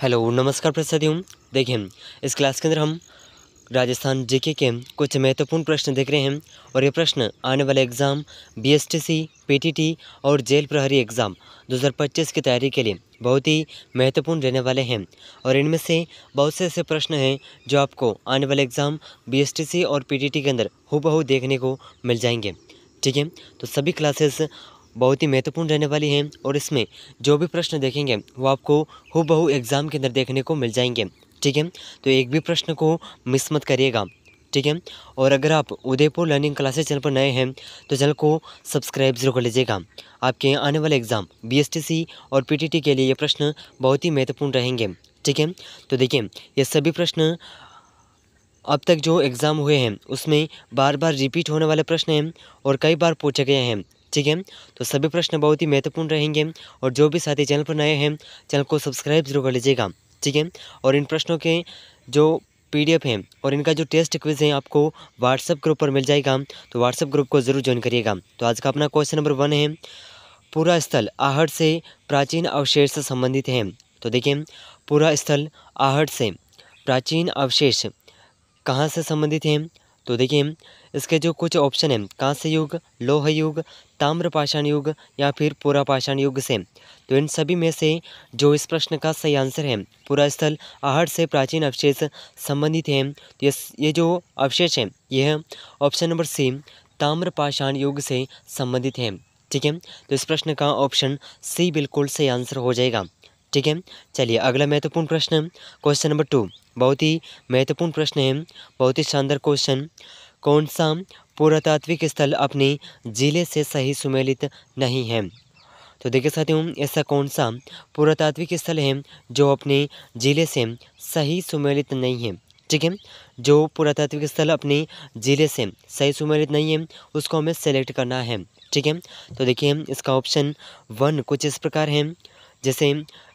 Hello नमस्कार प्रसादियों। देखिए इस क्लास के अंदर हम राजस्थान जीके के कुछ महत्वपूर्ण प्रश्न देख रहे हैं और ये प्रश्न आने वाले एग्ज़ाम बीएसटीसी, पीटीटी और जेल प्रहरी एग्ज़ाम 2025 की तैयारी के लिए बहुत ही महत्वपूर्ण रहने वाले हैं। और इनमें से बहुत से ऐसे प्रश्न हैं जो आपको आने वाले एग्ज़ाम बीएसटीसी और पीटीटी के अंदर हूबहू देखने को मिल जाएंगे। ठीक है, तो सभी क्लासेस बहुत ही महत्वपूर्ण रहने वाली हैं और इसमें जो भी प्रश्न देखेंगे वो आपको हूबहू एग्ज़ाम के अंदर देखने को मिल जाएंगे। ठीक है, तो एक भी प्रश्न को मिस मत करिएगा। ठीक है, और अगर आप उदयपुर लर्निंग क्लासेस चैनल पर नए हैं तो चैनल को सब्सक्राइब जरूर कर लीजिएगा। आपके आने वाले एग्ज़ाम बीएसटीसी और पीटीटी के लिए ये प्रश्न बहुत ही महत्वपूर्ण रहेंगे। ठीक है, तो देखिए ये सभी प्रश्न अब तक जो एग्ज़ाम हुए हैं उसमें बार बार रिपीट होने वाले प्रश्न हैं और कई बार पूछे गए हैं। ठीक है, तो सभी प्रश्न बहुत ही महत्वपूर्ण रहेंगे और जो भी साथी चैनल पर नए हैं चैनल को सब्सक्राइब जरूर कर लीजिएगा। ठीक है, और इन प्रश्नों के जो पीडीएफ हैं और इनका जो टेस्ट क्विज है आपको व्हाट्सएप ग्रुप पर मिल जाएगा, तो व्हाट्सएप ग्रुप को ज़रूर ज्वाइन करिएगा। तो आज का अपना क्वेश्चन नंबर 1 है, पूरा स्थल आहट से प्राचीन अवशेष से संबंधित है। तो देखिए पूरा स्थल आहट से प्राचीन अवशेष कहाँ से संबंधित हैं? तो देखिए इसके जो कुछ ऑप्शन हैं, कांस्य युग, लोह युग, ताम्रपाषाण युग या फिर पुरापाषाण युग से। तो इन सभी में से जो इस प्रश्न का सही आंसर है, पूरा स्थल आहट से प्राचीन अवशेष संबंधित हैं। तो ये जो अवशेष हैं यह ऑप्शन नंबर सी ताम्रपाषाण युग से संबंधित है। ठीक है, तो इस प्रश्न का ऑप्शन सी बिल्कुल सही आंसर हो जाएगा। ठीक है, चलिए अगला महत्वपूर्ण प्रश्न क्वेश्चन नंबर 2, बहुत ही महत्वपूर्ण प्रश्न है, बहुत ही शानदार क्वेश्चन। कौन सा पुरातात्विक स्थल अपने जिले से सही सुमेलित नहीं है? तो देखिए साथियों ऐसा कौन सा पुरातात्विक स्थल है जो अपने जिले से सही सुमेलित नहीं है? ठीक है, जो पुरातात्विक स्थल अपने जिले से सही सुमेलित नहीं है उसको हमें सेलेक्ट करना है। ठीक है, तो देखिए इसका ऑप्शन 1 कुछ इस प्रकार है, जैसे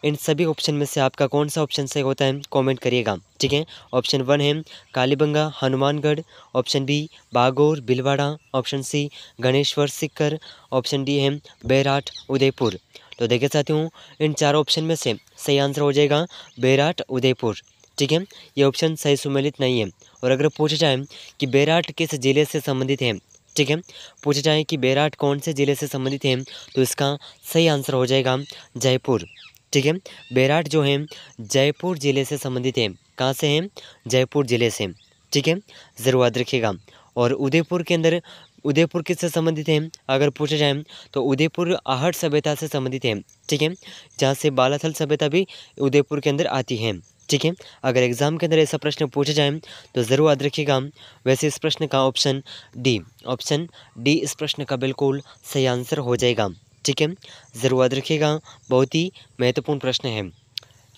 इन सभी ऑप्शन में से आपका कौन सा ऑप्शन सही होता है कमेंट करिएगा। ठीक है, ऑप्शन 1 है Kalibanga Hanumangarh, option B Bagor Bhilwara, option C Ganeshwar Sikar, option D है बैराट उदयपुर। तो देखिए साथियों इन चारों ऑप्शन में से सही आंसर हो जाएगा बैराट उदयपुर। ठीक है, ये ऑप्शन सही सुमेलित नहीं है। और अगर पूछा जाए कि बैराट किस जिले से संबंधित है, ठीक है, पूछा जाए कि बैराट कौन से ज़िले से संबंधित है, तो इसका सही आंसर हो जाएगा जयपुर। ठीक है, बैराट जो है जयपुर ज़िले से संबंधित है। कहाँ से है? जयपुर ज़िले से। ठीक है, ज़रूर याद रखिएगा। और उदयपुर के अंदर उदयपुर किससे संबंधित है अगर पूछा जाए तो उदयपुर आहट सभ्यता से संबंधित है। ठीक है, जहाँ से बालाथल सभ्यता भी उदयपुर के अंदर आती है। ठीक है, अगर एग्ज़ाम के अंदर ऐसा प्रश्न पूछा जाए तो ज़रूर याद रखिएगा। वैसे इस प्रश्न का ऑप्शन डी इस प्रश्न का बिल्कुल सही आंसर हो जाएगा। ठीक है, ज़रूर याद रखिएगा, बहुत ही महत्वपूर्ण प्रश्न है।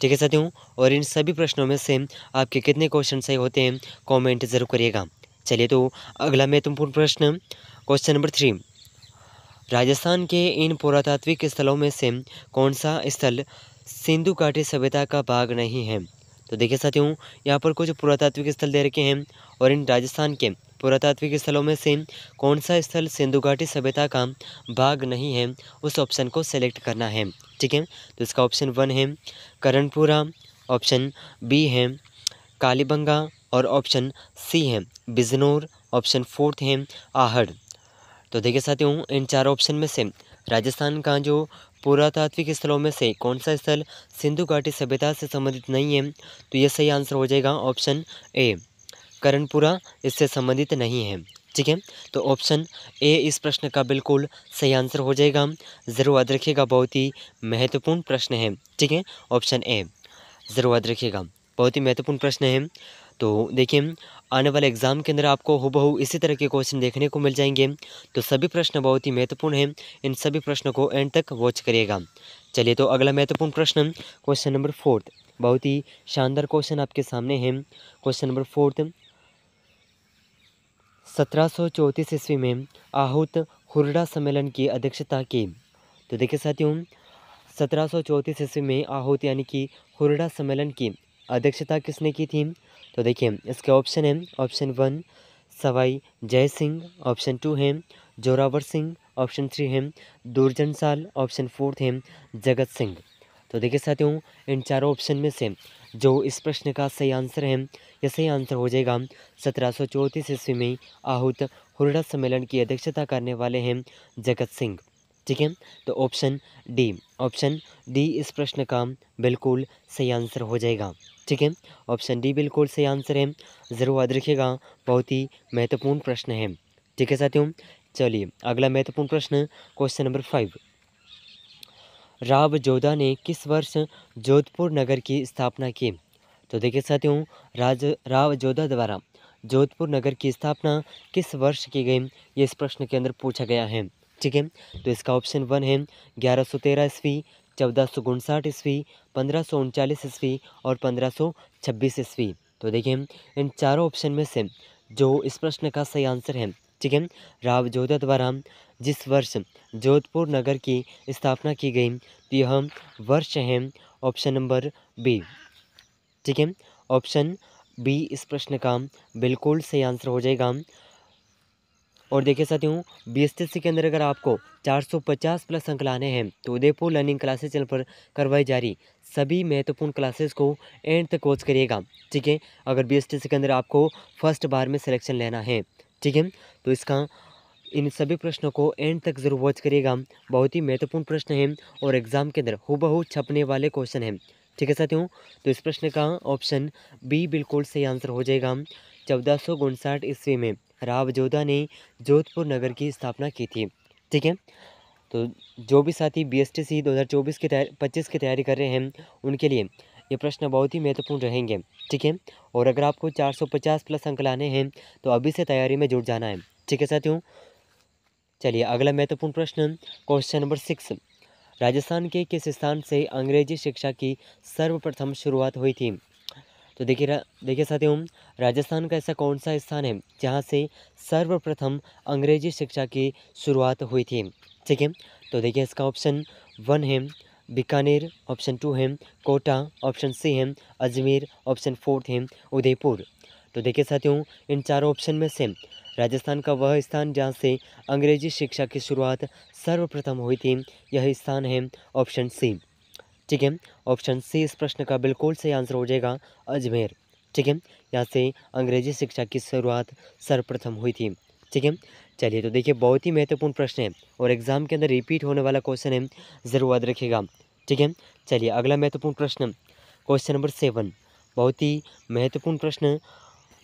ठीक है साथियों, और इन सभी प्रश्नों में से आपके कितने क्वेश्चन सही होते हैं कमेंट ज़रूर करिएगा। चलिए तो अगला महत्वपूर्ण प्रश्न क्वेश्चन नंबर 3, राजस्थान के इन पुरातात्विक स्थलों में से कौन सा स्थल सिंधु घाटी सभ्यता का भाग नहीं है? तो देखिए साथियों यहाँ पर कुछ पुरातात्विक स्थल दे रखे हैं और इन राजस्थान के पुरातात्विक स्थलों में से कौन सा स्थल सिंधु घाटी सभ्यता का भाग नहीं है, उस ऑप्शन को सेलेक्ट करना है। ठीक है, तो इसका ऑप्शन 1 है करणपुरा, ऑप्शन बी है कालीबंगा और ऑप्शन सी है बिजनौर, ऑप्शन 4 है आहड़। तो देखिए साथियों इन चारों ऑप्शन में से राजस्थान का जो पुरातात्विक स्थलों में से कौन सा स्थल सिंधु घाटी सभ्यता से संबंधित नहीं है, तो ये सही आंसर हो जाएगा ऑप्शन ए करणपुरा इससे संबंधित नहीं है। ठीक है, तो ऑप्शन ए इस प्रश्न का बिल्कुल सही आंसर हो जाएगा। ज़रूर याद रखिएगा, बहुत ही महत्वपूर्ण प्रश्न है। ठीक है, ऑप्शन ए ज़रूर याद रखिएगा, बहुत ही महत्वपूर्ण प्रश्न है। तो देखिए आने वाले एग्ज़ाम के अंदर आपको हूबहू इसी तरह के क्वेश्चन देखने को मिल जाएंगे। तो सभी प्रश्न बहुत ही महत्वपूर्ण हैं, इन सभी प्रश्नों को एंड तक वॉच करिएगा। चलिए तो अगला महत्वपूर्ण प्रश्न क्वेश्चन नंबर 4, बहुत ही शानदार क्वेश्चन आपके सामने है। क्वेश्चन नंबर 4, 1734 ईस्वी में आहूत हुरडा सम्मेलन की अध्यक्षता की। तो देखिए साथियों 1734 ईस्वी में आहूत यानी कि हुरडा सम्मेलन की अध्यक्षता किसने की थी? तो देखिए इसके ऑप्शन हैं, ऑप्शन 1 सवाई जय सिंह, ऑप्शन 2 है जोरावर सिंह, ऑप्शन 3 है दुर्जन साल, ऑप्शन 4 है जगत सिंह। तो देखिए साथियों, इन चारों ऑप्शन में से जो इस प्रश्न का सही आंसर है, यह सही आंसर हो जाएगा 1734 ईस्वी में आहूत हुरडा सम्मेलन की अध्यक्षता करने वाले हैं जगत सिंह। ठीक है, तो ऑप्शन डी इस प्रश्न का बिल्कुल सही आंसर हो जाएगा। ठीक है, ऑप्शन डी बिल्कुल सही आंसर है, ज़रूर याद रखिएगा, बहुत ही महत्वपूर्ण प्रश्न है। ठीक है साथियों, चलिए अगला महत्वपूर्ण प्रश्न, क्वेश्चन नंबर 5। राव जोधा ने किस वर्ष जोधपुर नगर की स्थापना की? तो देखिए साथियों, राव जोधा द्वारा जोधपुर नगर की स्थापना किस वर्ष की गई, ये इस प्रश्न के अंदर पूछा गया है। ठीक है, तो इसका ऑप्शन 1 है 1113 ईस्वी, 1459 ईस्वी, 1539 ईस्वी और 1526 ईस्वी। तो देखिए इन चारों ऑप्शन में से जो इस प्रश्न का सही आंसर है, ठीक है, राव जोधा द्वारा जिस वर्ष जोधपुर नगर की स्थापना की गई, तो यह वर्ष है ऑप्शन नंबर बी। ठीक है, ऑप्शन बी इस प्रश्न का बिल्कुल सही आंसर हो जाएगा। और देखिए साथियों, बीएसटीसी के अंदर अगर आपको 450 प्लस अंक लाने हैं तो उदयपुर लर्निंग क्लासेस चैनल पर करवाई जा रही सभी महत्वपूर्ण क्लासेस को एंड तक वॉच करिएगा। ठीक है, अगर बीएसटीसी के अंदर आपको फर्स्ट बार में सिलेक्शन लेना है, ठीक है, तो इसका इन सभी प्रश्नों को एंड तक जरूर वॉच करिएगा, बहुत ही महत्वपूर्ण प्रश्न है और एग्जाम के अंदर हूबहू छपने वाले क्वेश्चन हैं। ठीक है साथियों, तो इस प्रश्न का ऑप्शन बी बिल्कुल सही आंसर हो जाएगा। 1459 ईस्वी में राव जोधा ने जोधपुर नगर की स्थापना की थी। ठीक है, तो जो भी साथी बीएसटीसी 2024 की 25 की तैयारी कर रहे हैं उनके लिए ये प्रश्न बहुत ही महत्वपूर्ण रहेंगे। ठीक है, और अगर आपको 450 प्लस अंक लाने हैं तो अभी से तैयारी में जुट जाना है। ठीक है साथियों, चलिए अगला महत्वपूर्ण प्रश्न, क्वेश्चन नंबर 6। राजस्थान के किस स्थान से अंग्रेजी शिक्षा की सर्वप्रथम शुरुआत हुई थी? तो देखिए साथियों, राजस्थान का ऐसा कौन सा स्थान है जहां से सर्वप्रथम अंग्रेजी शिक्षा की शुरुआत हुई थी? ठीक है, तो देखिए इसका ऑप्शन 1 है बीकानेर, ऑप्शन 2 है कोटा, ऑप्शन सी है अजमेर, ऑप्शन 4 है उदयपुर। तो देखिए साथियों, इन चारों ऑप्शन में से राजस्थान का वह स्थान जहाँ से अंग्रेजी शिक्षा की शुरुआत सर्वप्रथम हुई थी, यह स्थान है ऑप्शन सी। ठीक है, ऑप्शन सी इस प्रश्न का बिल्कुल सही आंसर हो जाएगा, अजमेर। ठीक है, यहाँ से अंग्रेजी शिक्षा की शुरुआत सर्वप्रथम हुई थी। ठीक है, चलिए तो देखिए बहुत ही महत्वपूर्ण प्रश्न है और एग्जाम के अंदर रिपीट होने वाला क्वेश्चन है, ज़रूर याद रखिएगा। ठीक है, चलिए अगला महत्वपूर्ण प्रश्न, क्वेश्चन नंबर 7। बहुत ही महत्वपूर्ण प्रश्न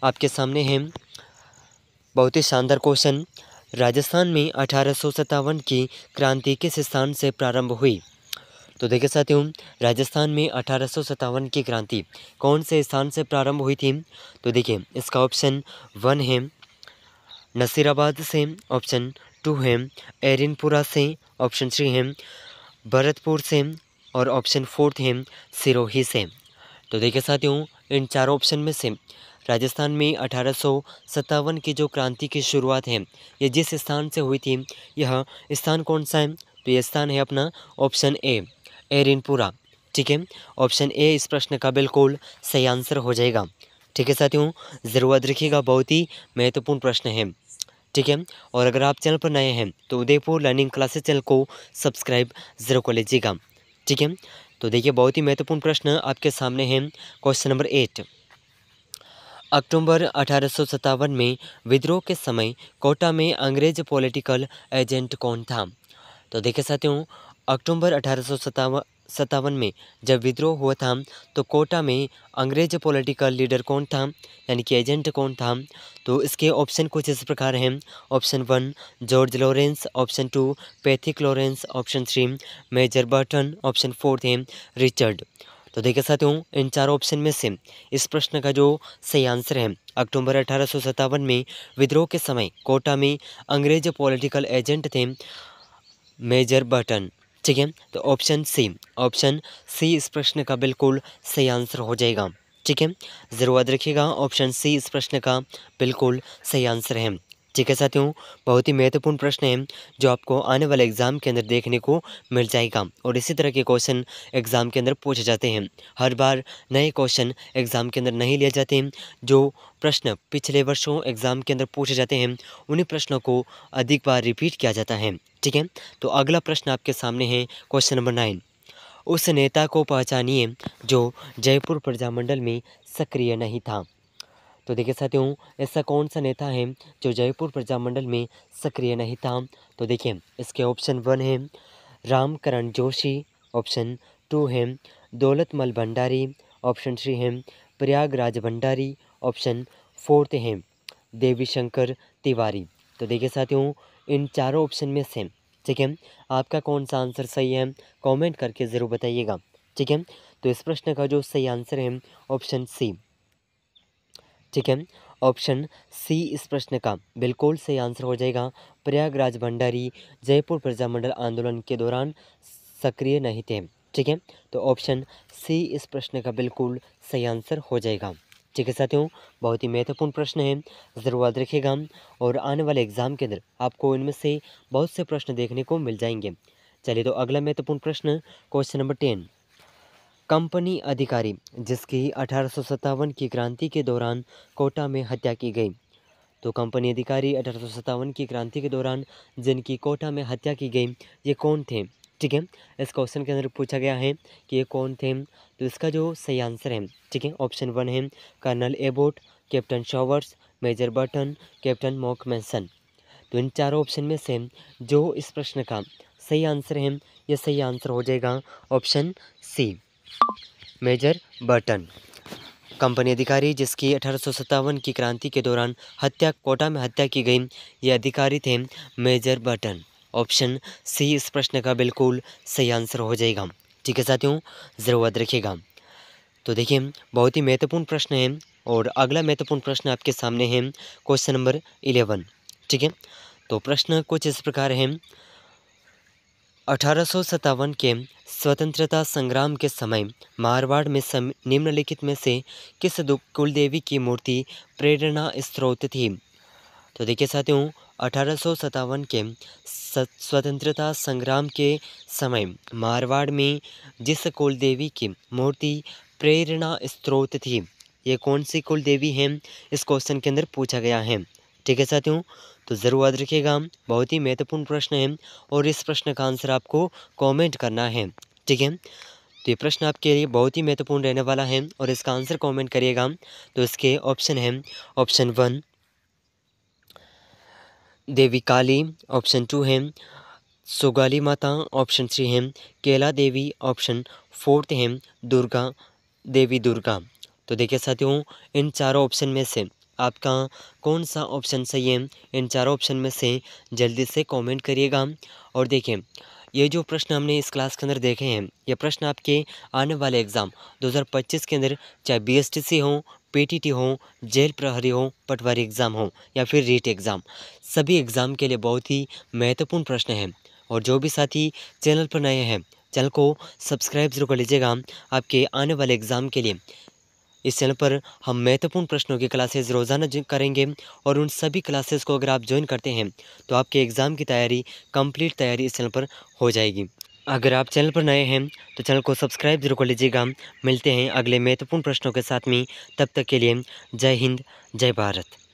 आपके सामने है, बहुत ही शानदार क्वेश्चन। राजस्थान में 1857 की क्रांति किस स्थान से प्रारंभ हुई? तो देखिए साथियों, राजस्थान में 1857 की क्रांति कौन से स्थान से प्रारंभ हुई थी? तो देखिए इसका ऑप्शन 1 है नसीराबाद से, ऑप्शन 2 है एरिनपुरा से, ऑप्शन 3 है भरतपुर से और ऑप्शन 4 है सिरोही से। तो देखिए साथियों, इन चारों ऑप्शन में से राजस्थान में 1857 की जो क्रांति की शुरुआत है, ये जिस स्थान से हुई थी, यह स्थान कौन सा है? तो यह स्थान है अपना ऑप्शन ए एरिनपुरा। ठीक है, ऑप्शन ए इस प्रश्न का बिल्कुल सही आंसर हो जाएगा। ठीक है साथियों, ज़रूर याद रखिएगा, बहुत ही महत्वपूर्ण प्रश्न है। ठीक है, और अगर आप चैनल पर नए हैं तो उदयपुर लर्निंग क्लासेस चैनल को सब्सक्राइब ज़रूर कर लीजिएगा। ठीक है, तो देखिए बहुत ही महत्वपूर्ण प्रश्न आपके सामने है, क्वेश्चन नंबर 8। अक्टूबर 1857 में विद्रोह के समय कोटा में अंग्रेज पॉलिटिकल एजेंट कौन था? तो देखिए साथियों, अक्टूबर 1857 में जब विद्रोह हुआ था तो कोटा में अंग्रेज पॉलिटिकल लीडर कौन था, यानी कि एजेंट कौन था? तो इसके ऑप्शन कुछ इस प्रकार हैं। Option 1 George Lawrence, option 2 Pethick Lawrence, option 3 Major Burton, option 4 थे रिचर्ड। तो देखिए साथियों, इन चारों ऑप्शन में से इस प्रश्न का जो सही आंसर है, अक्टूबर 1857 में विद्रोह के समय कोटा में अंग्रेज पॉलिटिकल एजेंट थे मेजर बर्टन। ठीक है, तो ऑप्शन सी इस प्रश्न का बिल्कुल सही आंसर हो जाएगा। ठीक है, ज़रूर याद रखिएगा, ऑप्शन सी इस प्रश्न का बिल्कुल सही आंसर है। ठीक है साथियों, बहुत ही महत्वपूर्ण प्रश्न है जो आपको आने वाले एग्ज़ाम के अंदर देखने को मिल जाएगा और इसी तरह के क्वेश्चन एग्ज़ाम के अंदर पूछे जाते हैं। हर बार नए क्वेश्चन एग्ज़ाम के अंदर नहीं लिए जाते हैं। जो प्रश्न पिछले वर्षों एग्ज़ाम के अंदर पूछे जाते हैं उन्हीं प्रश्नों को अधिक बार रिपीट किया जाता है। ठीक है, तो अगला प्रश्न आपके सामने है, क्वेश्चन नंबर 9। उस नेता को पहचानिए जो जयपुर प्रजामंडल में सक्रिय नहीं था। तो देखिए साथियों, ऐसा कौन सा नेता है जो जयपुर प्रजामंडल में सक्रिय नहीं था? तो देखिए इसके ऑप्शन 1 है रामकरण जोशी, ऑप्शन 2 है दौलतमल भंडारी, ऑप्शन 3 है प्रयागराज भंडारी, ऑप्शन 4 है देवी शंकर तिवारी। तो देखिए साथियों, इन चारों ऑप्शन में से ठीक है आपका कौन सा आंसर सही है, कमेंट करके ज़रूर बताइएगा। ठीक है, तो इस प्रश्न का जो सही आंसर है ऑप्शन सी। ठीक है, ऑप्शन सी इस प्रश्न का बिल्कुल सही आंसर हो जाएगा। प्रयागराज भंडारी जयपुर प्रजामंडल आंदोलन के दौरान सक्रिय नहीं थे। ठीक है, तो ऑप्शन सी इस प्रश्न का बिल्कुल सही आंसर हो जाएगा। ठीक है साथियों, बहुत ही महत्वपूर्ण प्रश्न है, ज़रूर याद रखिएगा और आने वाले एग्जाम के अंदर आपको इनमें से बहुत से प्रश्न देखने को मिल जाएंगे। चलिए, तो अगला महत्वपूर्ण प्रश्न क्वेश्चन नंबर 10। कंपनी अधिकारी जिसकी 1857 की क्रांति के दौरान कोटा में हत्या की गई। तो कंपनी अधिकारी 1857 की क्रांति के दौरान जिनकी कोटा में हत्या की गई, ये कौन थे? ठीक है, इस क्वेश्चन के अंदर पूछा गया है कि ये कौन थे। तो इसका जो सही आंसर है, ठीक है, ऑप्शन 1 है colonel Abbott, captain Showers, major Burton, captain Mockmason. तो इन चारों ऑप्शन में से जो इस प्रश्न का सही आंसर है, ये सही आंसर हो जाएगा option C, Major Burton. Company अधिकारी जिसकी 1857 की क्रांति के दौरान कोटा में हत्या की गई, ये अधिकारी थे मेजर बर्टन। ऑप्शन सी इस प्रश्न का बिल्कुल सही आंसर हो जाएगा। ठीक है साथियों, ज़रूर याद रखिएगा। तो देखिए, बहुत ही महत्वपूर्ण प्रश्न है और अगला महत्वपूर्ण प्रश्न आपके सामने है क्वेश्चन नंबर 11। ठीक है, तो प्रश्न कुछ इस प्रकार है। 1857 के स्वतंत्रता संग्राम के समय मारवाड़ में निम्नलिखित में से किस कुलदेवी की मूर्ति प्रेरणा स्रोत थी? तो देखिए साथियों, 1857 के स्वतंत्रता संग्राम के समय मारवाड़ में जिस कुलदेवी की मूर्ति प्रेरणा स्रोत थी, ये कौन सी कुलदेवी है, इस क्वेश्चन के अंदर पूछा गया है। ठीक है साथियों, तो ज़रूर याद रखिएगा, बहुत ही महत्वपूर्ण प्रश्न है और इस प्रश्न का आंसर आपको कमेंट करना है। ठीक है, तो ये प्रश्न आपके लिए बहुत ही महत्वपूर्ण रहने वाला है और इसका आंसर कमेंट करिएगा। तो इसके ऑप्शन है ऑप्शन 1 देवी काली, ऑप्शन 2 है सुगाली माता, ऑप्शन 3 है केला देवी, ऑप्शन 4 है दुर्गा देवी दुर्गा। तो देखिए साथियों, इन चारों ऑप्शन में से आपका कौन सा ऑप्शन सही है, इन चारों ऑप्शन में से जल्दी से कमेंट करिएगा। और देखिए, ये जो प्रश्न हमने इस क्लास के अंदर देखे हैं, ये प्रश्न आपके आने वाले एग्ज़ाम 2025 के अंदर चाहे BSTC हो, PTT हो, जेल प्रहरी हो, पटवारी एग्ज़ाम हो या फिर रीट एग्ज़ाम, सभी एग्ज़ाम के लिए बहुत ही महत्वपूर्ण प्रश्न हैं। और जो भी साथी चैनल पर नए हैं, चैनल को सब्सक्राइब जरूर कर लीजिएगा आपके आने वाले एग्ज़ाम के लिए। इस चैनल पर हम महत्वपूर्ण प्रश्नों की क्लासेस रोज़ाना करेंगे और उन सभी क्लासेस को अगर आप ज्वाइन करते हैं तो आपके एग्ज़ाम की तैयारी कंप्लीट तैयारी इस चैनल पर हो जाएगी। अगर आप चैनल पर नए हैं तो चैनल को सब्सक्राइब जरूर कर लीजिएगा। मिलते हैं अगले महत्वपूर्ण प्रश्नों के साथ में, तब तक के लिए जय हिंद, जय भारत।